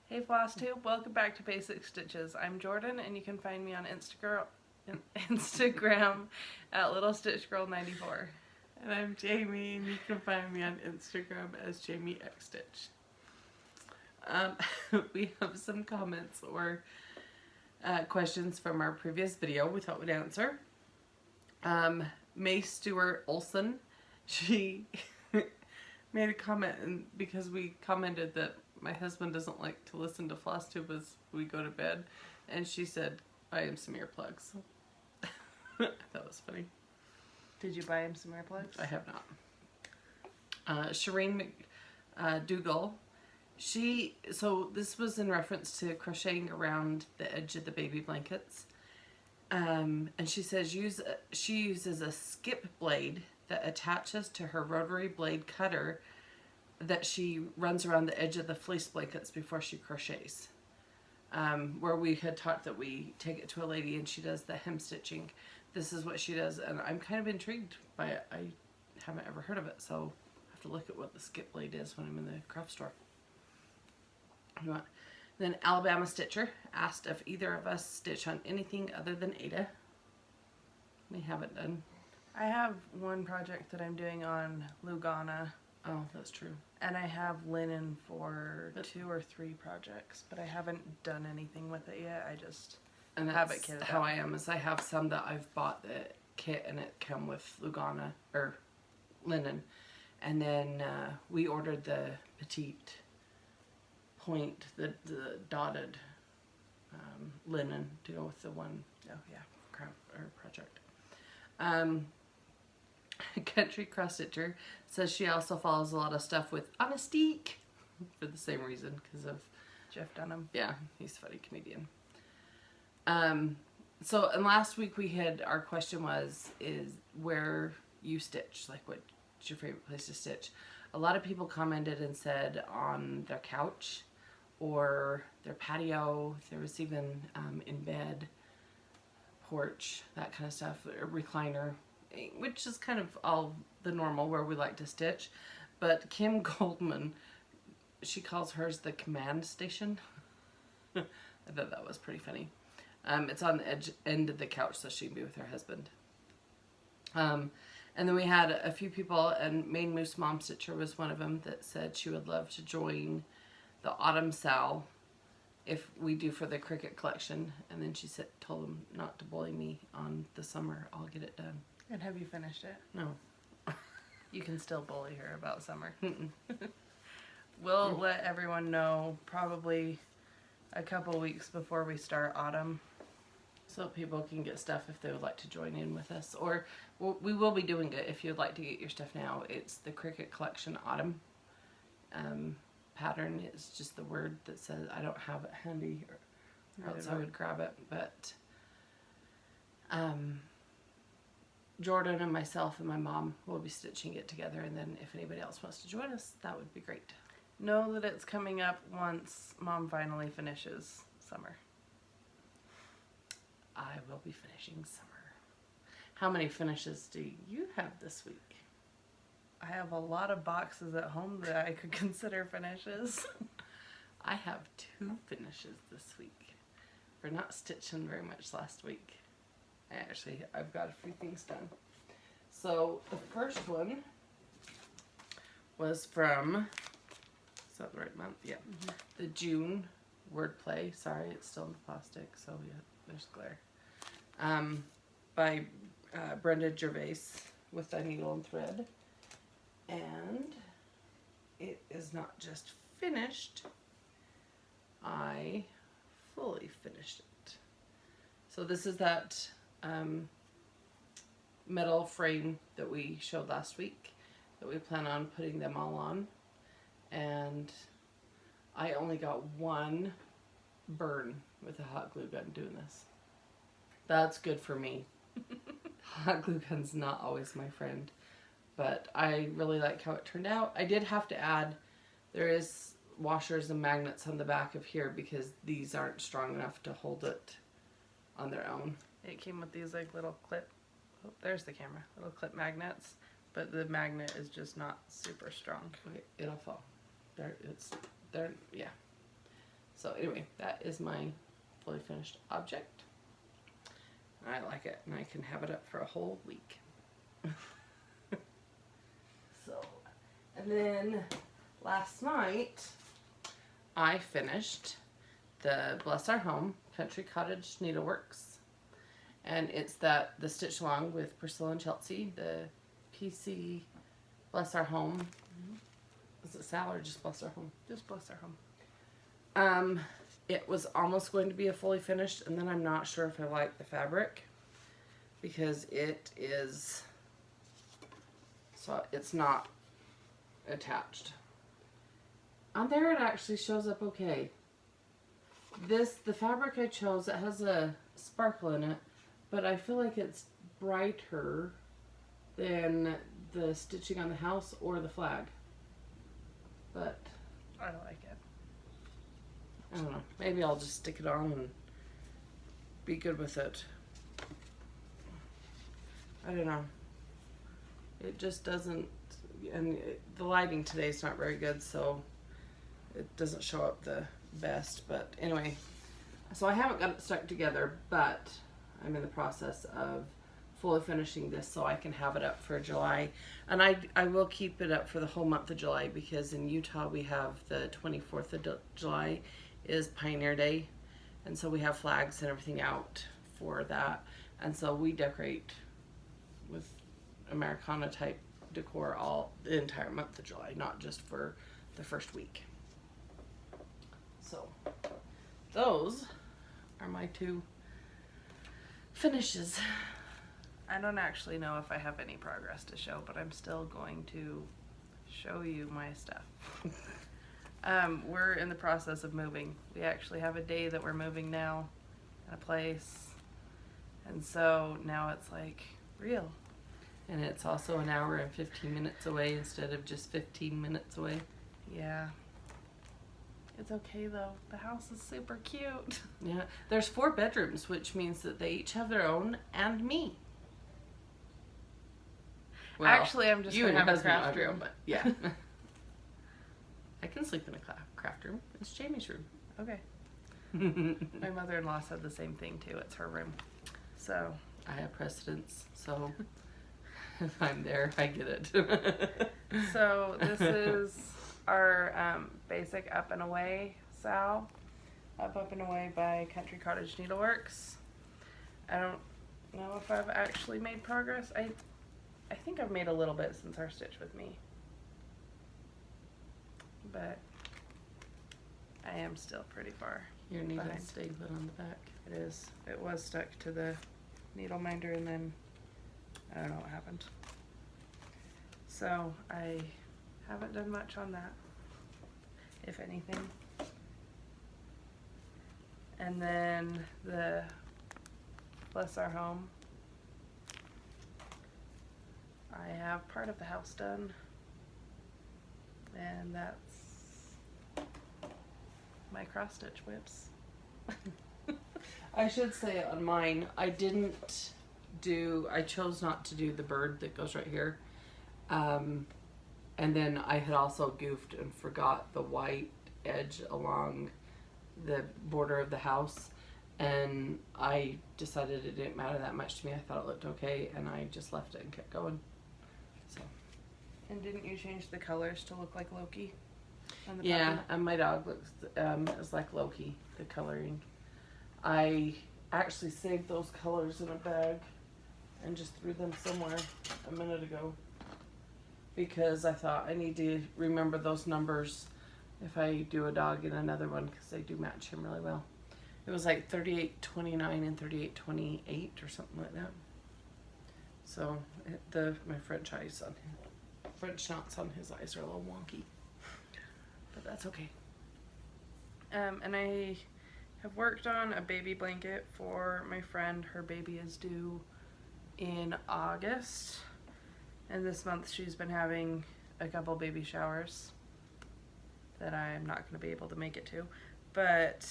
Hey Flosstube, welcome back to Basic Stitches. I'm Jordan and you can find me on Instagram at littlestitchgirl94. And I'm Jamie, and you can find me on Instagram as JamieXStitch. We have some comments or questions from our previous video we thought we'd answer. May Stewart Olson, she made a comment because we commented that my husband doesn't like to listen to Flosstube as we go to bed, and she said, "I am some earplugs." I thought it was funny. Did you buy him some earplugs? I have not. Shireen McDougall, so this was in reference to crocheting around the edge of the baby blankets. And she says she uses a skip blade that attaches to her rotary blade cutter that she runs around the edge of the fleece blankets before she crochets. Where we had talked that we take it to a lady and she does the hem stitching. This is what she does, and I'm kind of intrigued by it. I haven't ever heard of it, so I have to look at what the skip blade is when I'm in the craft store. Then Alabama Stitcher asked if either of us stitch on anything other than Ada. We haven't done. I have one project that I'm doing on Lugana. Oh, that's true. And I have linen for 2 or 3 projects, but I haven't done anything with it yet. I just have it kitted how out. I am. Is I have some that I've bought the kit and it come with Lugana or linen, and then we ordered the petite point, the dotted linen to go with the one. Oh yeah, craft or project. Country Cross Stitcher says she also follows a lot of stuff with On a Steak for the same reason, because of Jeff Dunham. Yeah, he's a funny comedian. So, and last week we had, our question is where you stitch, like what's your favorite place to stitch. A lot of people commented and said on their couch or their patio. There was even in bed, porch, that kind of stuff, a recliner, which is kind of all the normal where we like to stitch. But Kim Goldman, she calls hers the command station. I thought that was pretty funny. It's on the end of the couch, so she can be with her husband. And then we had a few people, and Maine Moose Mom Stitcher was one of them, that said she would love to join the Autumn Sal if we do for the Cricut collection. And then she told them not to bully me on the summer. I'll get it done. And have you finished it? No. You can still bully her about summer. We'll let everyone know probably a couple weeks before we start autumn. So people can get stuff if they would like to join in with us. Or we will be doing it if you'd like to get your stuff now. It's the Cricut Collection Autumn pattern. It's just the word that says, I don't have it handy, or else I would grab it. But Jordan and myself and my mom will be stitching it together, and then if anybody else wants to join us, that would be great. Know that it's coming up once Mom finally finishes summer. I will be finishing summer. How many finishes do you have this week? I have a lot of boxes at home that I could consider finishes. I have 2 finishes this week. We're not stitching very much last week. Actually, I've got a few things done. So the first one was from, is that the right month? Yeah. Mm-hmm. The June Wordplay. Sorry, it's still in the plastic, so yeah, there's glare. By Brenda Gervais with a needle and thread. And it is not just finished, I fully finished it. So this is that metal frame that we showed last week that we plan on putting them all on, and I only got 1 burn with a hot glue gun doing this. That's good for me. Hot glue gun's not always my friend, but I really like how it turned out. I did have to add, there is washers and magnets on the back of here because these aren't strong enough to hold it on their own. It came with these like little clip, oh, there's the camera, little clip magnets, but the magnet is just not super strong. Okay, it'll fall. Yeah. So So anyway, that is my fully finished object. I like it, and I can have it up for a whole week. So, and then last night I finished the Bless Our Home Country Cottage Needleworks, and it's the stitch along with Priscilla and Chelsea, the PC Bless Our Home. Is it Sal or just Bless Our Home? Just Bless Our Home. It was almost going to be a fully finished, and then I'm not sure if I like the fabric because it is, so it's not attached. On there it actually shows up okay. The fabric I chose, it has a sparkle in it, but I feel like it's brighter than the stitching on the house or the flag. But I like it. I don't know. Maybe I'll just stick it on and be good with it. I don't know. It just doesn't, and the lighting today is not very good, so it doesn't show up the best. But anyway, so I haven't got it stuck together, but I'm in the process of fully finishing this so I can have it up for July. And I will keep it up for the whole month of July because in Utah we have the 24th of July is Pioneer Day, and so we have flags and everything out for that, and so we decorate with Americana type decor all the entire month of July, not just for the first week. So those are my two finishes. I don't actually know if I have any progress to show, but I'm still going to show you my stuff. We're in the process of moving. We actually have a day that we're moving now, and a place, and so now it's like real. And it's also an hour and 15 minutes away instead of just 15 minutes away. Yeah. It's okay though. The house is super cute. Yeah. There's 4 bedrooms, which means that they each have their own and me. Well, actually, I'm just you going and to your have a husband, craft room. but yeah. I can sleep in a craft room. It's Jamie's room. Okay. My mother-in-law said the same thing too. It's her room. So I have precedence, so if I'm there, I get it. So this is our basic Up and Away Sal. Up and Away by Country Cottage Needleworks. I don't know if I've actually made progress. I think I've made a little bit since our Stitch With Me. But I am still pretty far. Your needle behind. stayed put on the back. It is. It was stuck to the needle minder and then I don't know what happened. So I haven't done much on that, if anything. And then the Bless Our Home. I have part of the house done, and that's my cross stitch whips. I should say on mine, I chose not to do the bird that goes right here. And then I had also goofed and forgot the white edge along the border of the house. And I decided it didn't matter that much to me. I thought it looked okay, and I just left it and kept going. So. And didn't you change the colors to look like Loki? On the Yeah, puppy? and my dog looks is like Loki, the coloring. I actually saved those colors in a bag and just threw them somewhere a minute ago because I thought I need to remember those numbers if I do a dog in another one because they do match him really well. It was like 3829 and 3828 or something like that. So my French knots on his eyes are a little wonky, but that's okay. And I have worked on a baby blanket for my friend. Her baby is due in August, and this month she's been having a couple baby showers that I'm not going to be able to make it to, but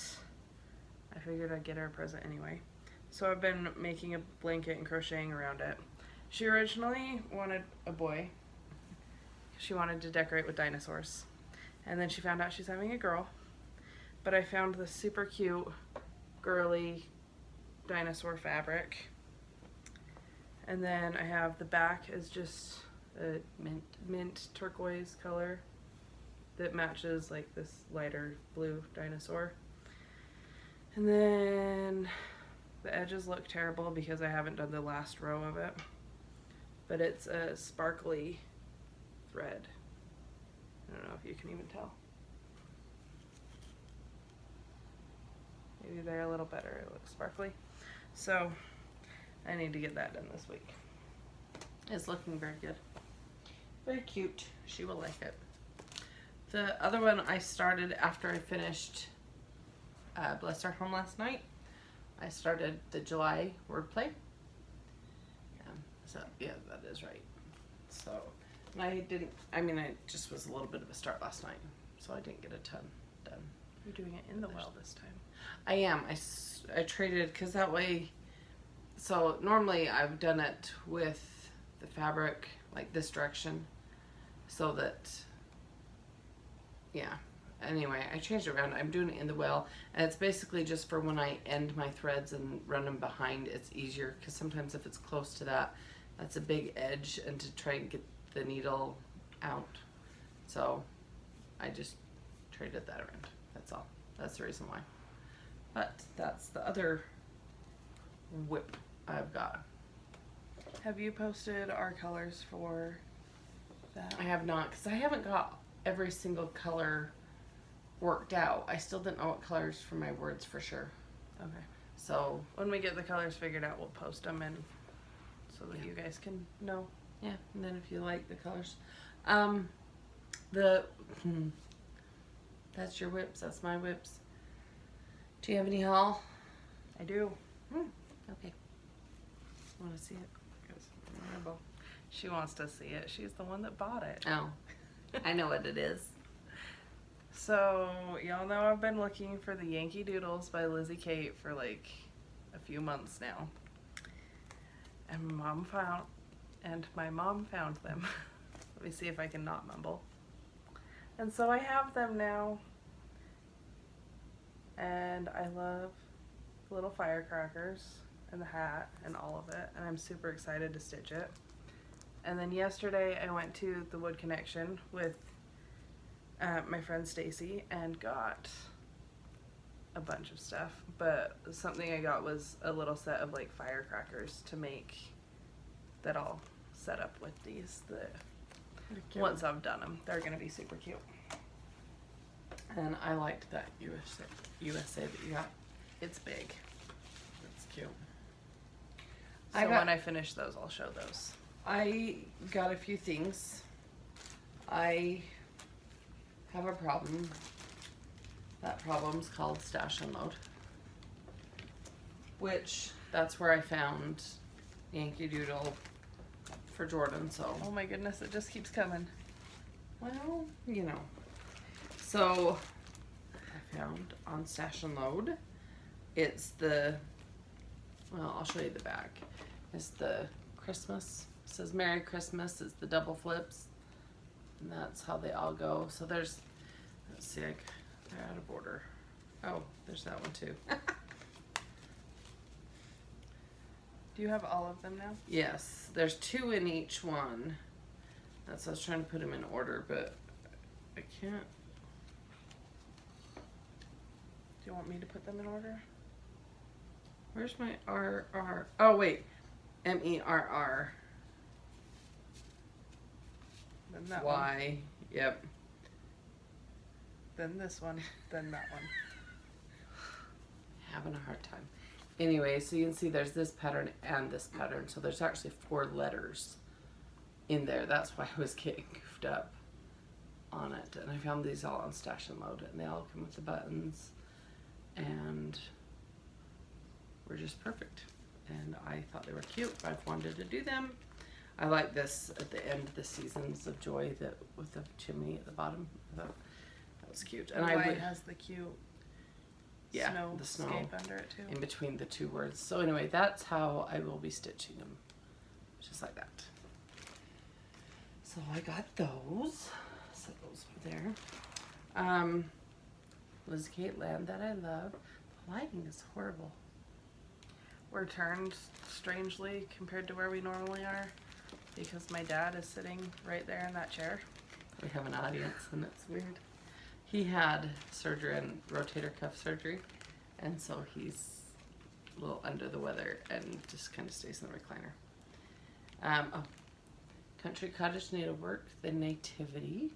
I figured I'd get her a present anyway. So I've been making a blanket and crocheting around it. She originally wanted a boy. She wanted to decorate with dinosaurs, and then she found out she's having a girl. But I found this super cute, girly dinosaur fabric. And then I have the back is just a mint turquoise color that matches like this lighter blue dinosaur. And then the edges look terrible because I haven't done the last row of it. But it's a sparkly thread. I don't know if you can even tell. Maybe they're a little better. It looks sparkly. So I need to get that done this week. It's looking very good. Very cute. She will like it. The other one I started after I finished Bless Our Home last night. I started the July Wordplay. So yeah, that is right. So I just was a little bit of a start last night, so I didn't get a ton done. You're doing it in the well this time. I am. I traded, because that way, so normally I've done it with the fabric like this direction, so that, yeah. Anyway, I changed it around. I'm doing it in the well, and it's basically just for when I end my threads and run them behind, it's easier, because sometimes if it's close to that, that's a big edge, and to try and get the needle out. So I just traded that around. That's all. That's the reason why. But that's the other whip I've got. Have you posted our colors for that? I have not, because I haven't got every single color worked out. I still didn't know what colors for my words for sure. Okay. So when we get the colors figured out, we'll post them in so that you guys can know. Yeah, and then if you like the colors. That's your whips, that's my whips. Do you have any haul? I do. Okay. Want to see it? She wants to see it. She's the one that bought it. Oh, I know what it is. So, y'all know I've been looking for the Yankee Doodles by Lizzie Kate for like a few months now. And my mom found them. Let me see if I can not mumble. And so I have them now. And I love the little firecrackers and the hat and all of it. And I'm super excited to stitch it. And then yesterday I went to the Wood Connection with my friend Stacy and got a bunch of stuff. But something I got was a little set of like firecrackers to make that I'll set up with these. Once I've done them, they're going to be super cute. And I liked that USA that you got. It's big. It's cute. So when I finish those, I'll show those. I got a few things. I have a problem. That problem's called Stash and Load. Which, that's where I found Yankee Doodle for Jordan, so. Oh my goodness, it just keeps coming. Well, you know. So, I found on Stash and Load, it's the, well, I'll show you the back. It's the Christmas. It says Merry Christmas. It's the double flips. And that's how they all go. So there's, let's see, they're out of order. Oh, there's that one too. Do you have all of them now? Yes. There's 2 in each one. That's, I was trying to put them in order, but I can't. Do you want me to put them in order? Where's my RR? Oh, wait. MERR. Then that Y. One. Yep. Then this one. Then that one. Having a hard time. Anyway, so you can see there's this pattern and this pattern. So there's actually 4 letters in there. That's why I was getting goofed up on it. And I found these all on Stash and Load. And they all come with the buttons. And were just perfect. And I thought they were cute. I've wanted to do them. I like this at the end, the Seasons of Joy that with the chimney at the bottom. I thought that was cute. And I would, has the cute the snowscape under it too. In between the 2 words. So anyway, that's how I will be stitching them. Just like that. So I got those. Set those over there. Liz Kate Land that I love. The lighting is horrible. We're turned strangely compared to where we normally are because my dad is sitting right there in that chair. We have an audience and it's weird. He had surgery and rotator cuff surgery, and so he's a little under the weather and just kind of stays in the recliner. Country Cottage Needlework, the Nativity.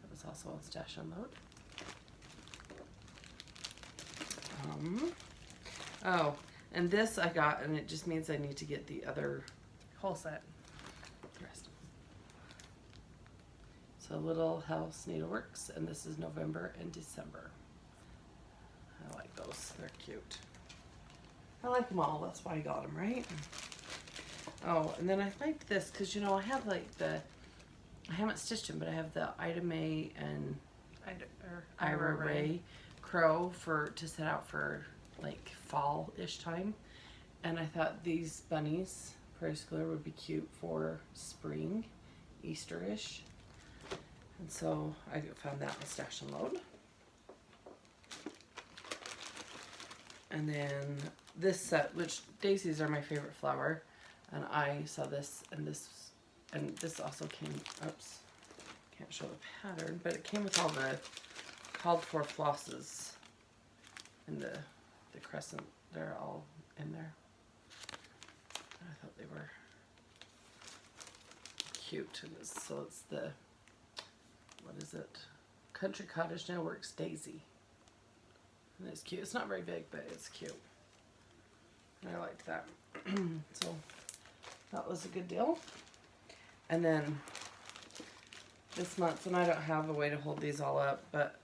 That was also on Stash Unload. And this I got, and it just means I need to get the other Whole set. rest. So Little House Needleworks, and this is November and December. I like those, they're cute. I like them all, that's why I got them, right? Oh, and then I liked this, because you know, I have like I haven't stitched them, but I have the Ida May and Ira Ray Crow to set out for like fall-ish time. And I thought these bunnies, Prairie Schooler, would be cute for spring, Easter-ish. And so I found that in Stash and Load. And then this set, which daisies are my favorite flower, and I saw this, and this also came, oops, can't show the pattern, but it came with all the called for flosses and the crescent, they're all in there. I thought they were cute. And so it's the, what is it? Country Cottage Needleworks Daisy. And it's cute. It's not very big, but it's cute. And I liked that. So that was a good deal. And then this month, and I don't have a way to hold these all up, but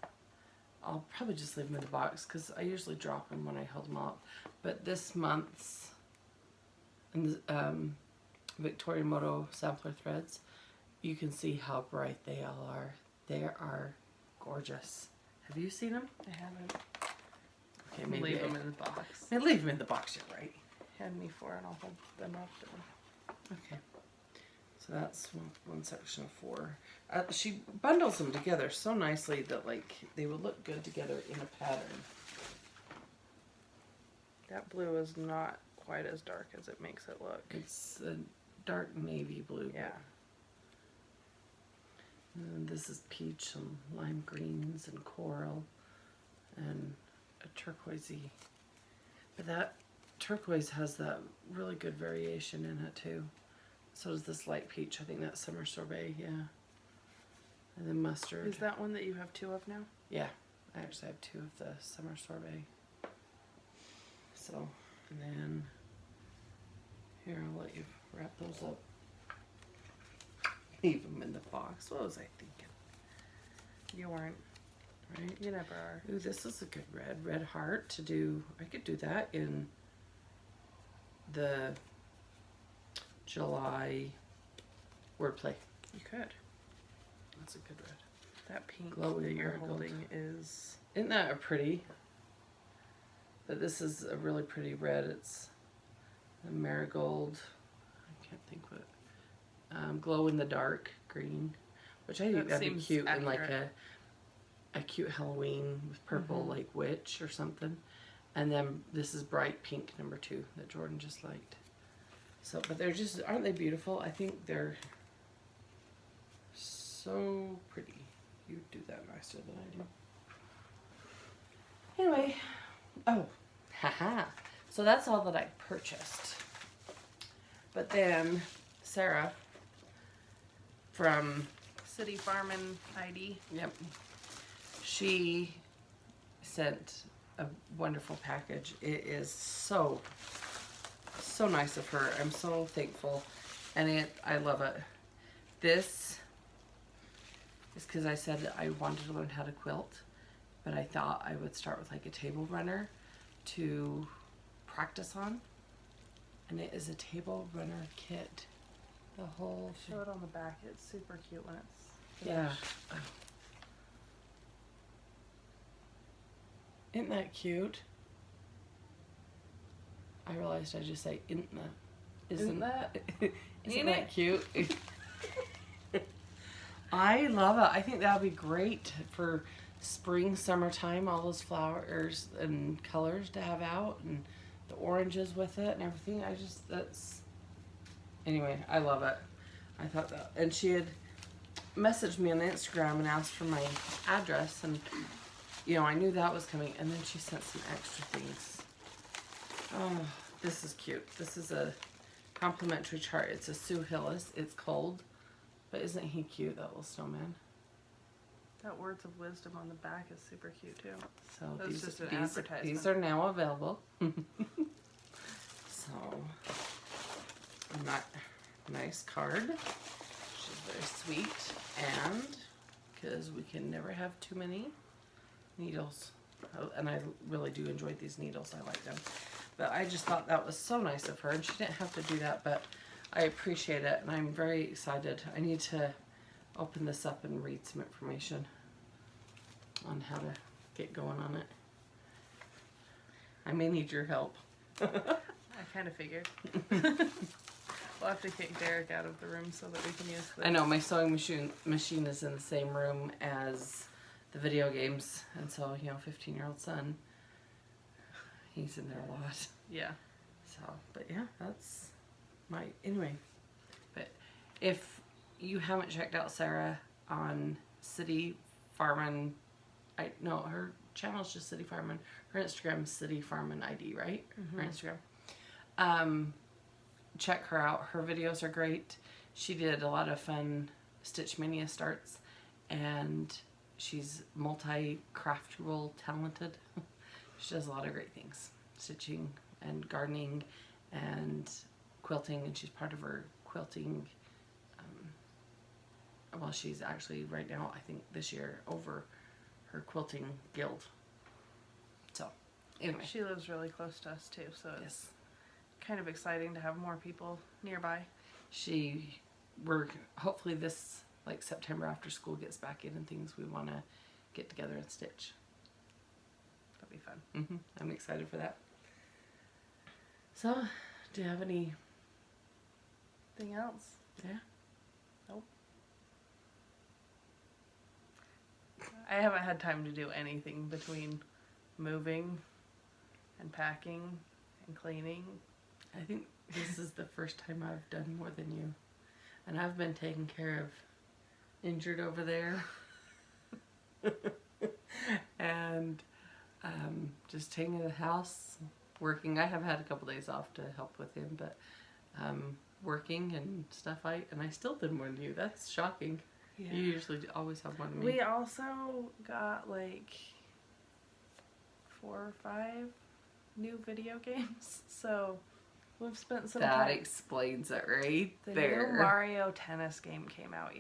I'll probably just leave them in the box because I usually drop them when I hold them up. But this month's Victoria Moto sampler threads, you can see how bright they all are. They are gorgeous. Have you seen them? I haven't. Okay, maybe Leave them in the box. I leave them in the box, you're right. Hand me 4 and I'll hold them up. Okay. So that's one section of 4. She bundles them together so nicely that like they would look good together in a pattern. That blue is not quite as dark as it makes it look. It's a dark navy blue. Yeah. And this is peach and lime greens and coral and a turquoisey. But that turquoise has that really good variation in it too. So does this light peach. I think that's summer sorbet, yeah. And then mustard. Is that one that you have 2 of now? Yeah, I actually have 2 of the summer sorbet. So, and then here, I'll let you wrap those up. Leave them in the box. What was I thinking? You weren't. Right? You never are. Ooh, this is a good red heart to do. I could do that in the July Wordplay. You could. That's a good red. That pink Glowing that you're marigold. holding is... Isn't that a pretty? But this is a really pretty red. It's a marigold. I can't think what. Glow in the dark green, which I think that'd be cute in like a cute Halloween with purple, like witch or something. And then this is bright pink number 2 that Jordan just liked. So, but they're just, aren't they beautiful? I think they're so pretty. You do that nicer than I do. Anyway, oh, haha. So that's all that I purchased. But then Sarah from City Farmin' ID. Yep. She sent a wonderful package. It is so nice of her. I'm so thankful. And I love it. This is because I said I wanted to learn how to quilt, but I thought I would start with like a table runner to practice on. And it is a table runner kit. The whole Show it on the back. It's super cute when it's yeah. finished. Oh. Isn't that cute? I realized I just say isn't that? Isn't that cute? I love it. I think that would be great for spring, summertime, all those flowers and colors to have out, and the oranges with it and everything. Anyway, I love it. I thought that, and she had messaged me on Instagram and asked for my address, and I knew that was coming, and then she sent some extra things. Oh, this is cute. This is a complimentary chart. It's a Sue Hillis. It's cold, but isn't he cute, that little snowman? That words of wisdom on the back is super cute too. So That's just an advertisement. These are now available. So, nice card. She's very sweet, and because we can never have too many needles, and I really do enjoy these needles. I like them, but I just thought that was so nice of her, and she didn't have to do that, but I appreciate it, and I'm very excited. I need to open this up and read some information on how to get going on it. I may need your help. I kind of figured. We'll have to kick Derek out of the room so that we can use the... I know, my sewing machine is in the same room as the video games, and so, 15-year-old son, he's in there a lot. Yeah. So, but yeah, that's anyway. But if you haven't checked out Sarah on City Farmin, her channel's just City Farmin. Her Instagram is City Farmin ID, right? Mm-hmm. Her Instagram. Check her out. Her videos are great. She did a lot of fun Stitch Mania starts, and she's multi-craftual talented. She does a lot of great things. Stitching and gardening and quilting, and she's part of her quilting, she's actually right now, I think this year, over her quilting guild. So, anyway. She lives really close to us too, so it's kind of exciting to have more people nearby. We're hopefully this, September after school gets back in and things, we want to get together and stitch. That'll be fun. I'm excited for that. So, do you have anything else? Yeah. Nope. I haven't had time to do anything between moving and packing and cleaning. I think this is the first time I've done more than you. And I've been taking care of injured over there. And just taking to the house, working. I have had a couple days off to help with him, but working and stuff. And I still did more than you. That's shocking. Yeah. You usually always have more than me. We also got 4 or 5 new video games, so we've spent some time. That explains it right there. The new Mario Tennis game came out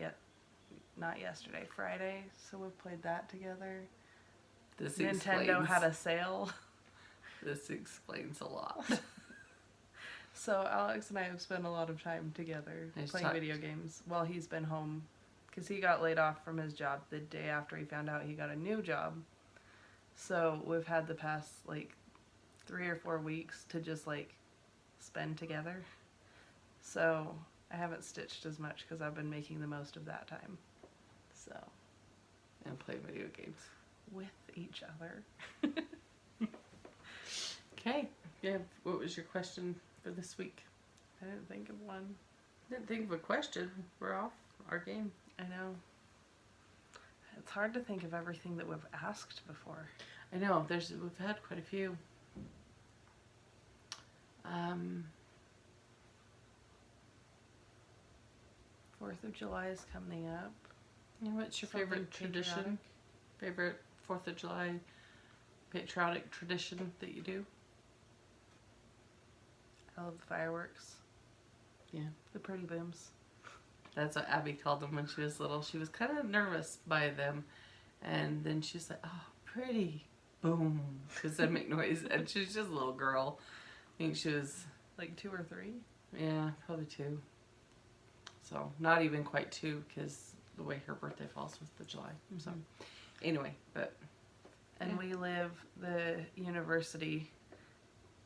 not yesterday, Friday, so we've played that together. Nintendo had a sale. This explains a lot. So Alex and I have spent a lot of time together playing video games while he's been home, because he got laid off from his job the day after he found out he got a new job. So we've had the past 3 or 4 weeks to just spend together. So I haven't stitched as much because I've been making the most of that time. So. And play video games. With each other. Okay. Yeah. What was your question for this week? I didn't think of one. Didn't think of a question. We're off our game. I know. It's hard to think of everything that we've asked before. I know. We've had quite a few. 4th of July is coming up. What's your favorite tradition? Favorite 4th of July patriotic tradition that you do? I love the fireworks. Yeah. The pretty booms. That's what Abby called them when she was little. She was kind of nervous by them. And then she's like, oh, pretty. Boom. Because they make noise. And she's just a little girl. I think she was... 2 or 3? Yeah, probably 2. So, not even quite 2, because the way her birthday falls with the July. So, anyway, but... And the university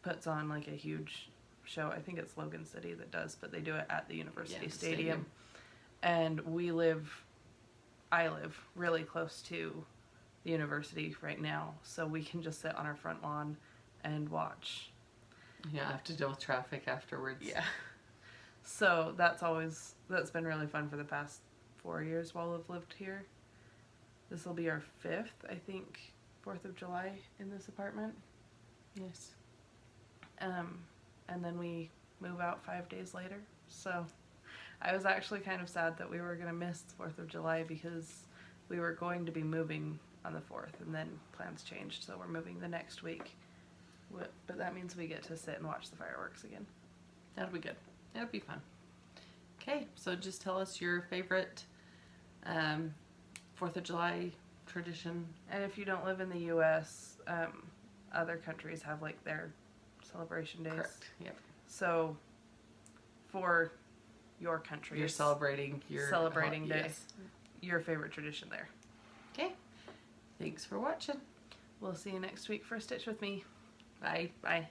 puts on a huge show. I think it's Logan City that does, but they do it at the university stadium. And I live really close to the the university right now, so we can just sit on our front lawn and watch. Yeah, I have to deal with traffic afterwards. Yeah. So that's been really fun for the past 4 years while we've lived here. This will be our 5th, I think, 4th of July in this apartment. Yes. And then we move out 5 days later. So I was actually kind of sad that we were going to miss the 4th of July because we were going to be moving on the 4th, and then plans changed, so we're moving the next week. But that means we get to sit and watch the fireworks again. That'll be good. That'll be fun. Okay, so just tell us your favorite 4th of July tradition. And if you don't live in the U.S., other countries have like their celebration days. Correct. Yep. So for your country, You're celebrating your day. Yes. Your favorite tradition there. Okay. Thanks for watching. We'll see you next week for a Stitch with me. Bye. Bye.